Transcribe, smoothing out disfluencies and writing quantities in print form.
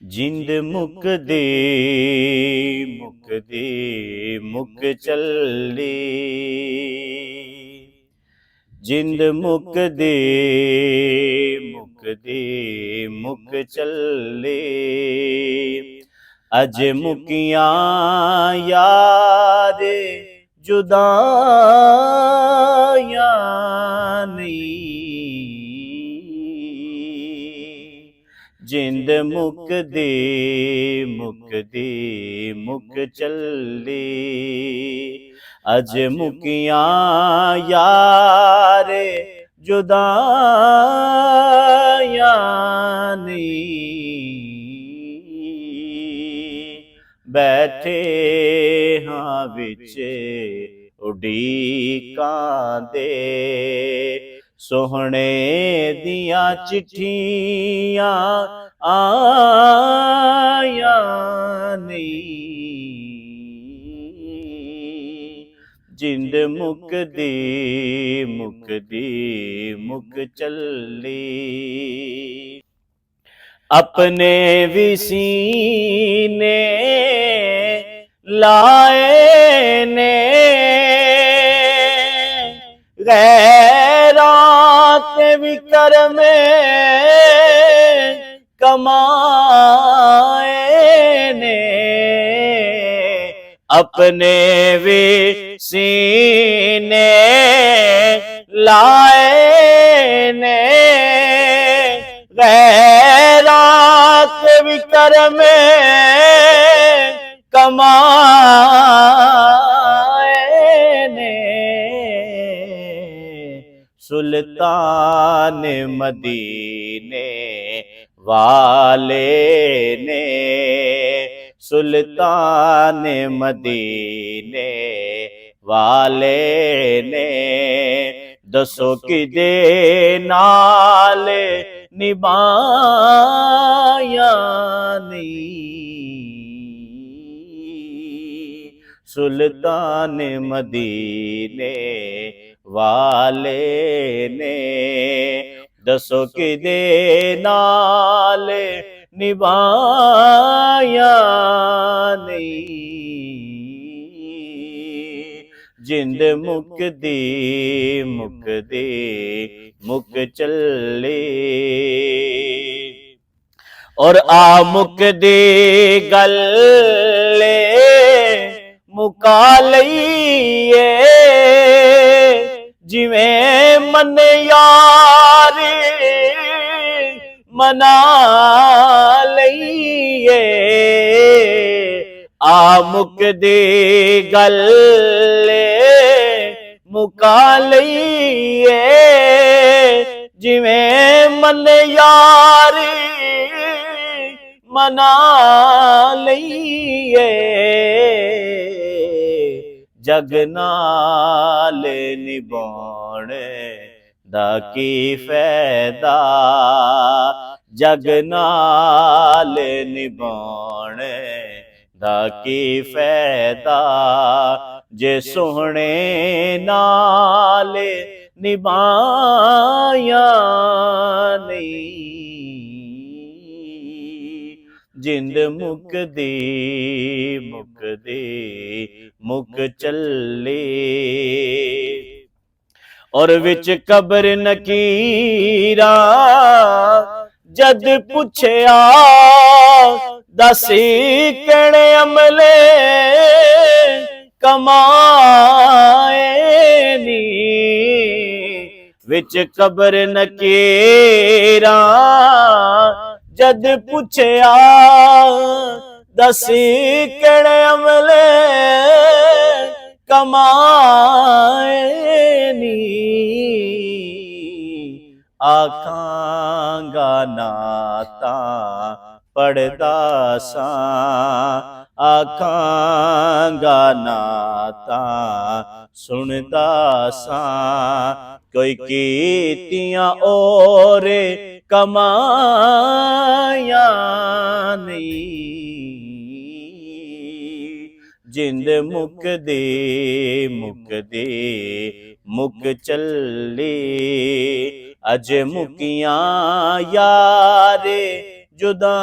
जिंद मुकदे मुकदे मुक चले, जिंद मुकदे मुकदे मुक चले। अज मुकिया यार जुदाया नहीं, जिंद मुकदे मुकदे मुक चले। अज मुकिया यार जुदाया नहीं, बैठे हाँ विच उड़ीकां दे, सोहणे दियां चिट्ठियां आया नहीं, जिंद मुकदी मुकदी मुक चली। अपने भी सीने लाए ने, गैरात भी कर में कमाए ने, अपने भी सीने लाए ने, गैरात भी कर में कमाए ने, सुल्तान मदीने वाले ने, सुल्तान मदीने वाले ने, दसो किदे नाल निभाया नहीं, सुल्तान मदीने वाले ने, दसो किदे नाल निभाया नहीं, जिंद मुकदी मुकदी मुक चले। और आ मुकदी गल्ले मुका लईए, जिवें मन यार मना लईए। आ मुकदी गल्ले मुका लईए, जिवें मन यार मना लईए। जग नाल निभाउण दा की फैदा, जग नाल निभाउण दा की फैदा, जे सोहणे नाल निभाया नहीं, जिंद मुकदी मुकदी मुक चले। और विच कबर नकीरा जद पुछया, दस किहड़े अमले कमाए नी, विच कबर नकीरा जद पुछया, दस किहड़े अमले कमाए नी, आखांगा नाता पढ़दा सा, आखांगा नाता सुनदा सा, कोई कीतियां और कमाया नहीं, जिंद मुकदी मुकदी मुक चले। अज मुकिया यार जुदा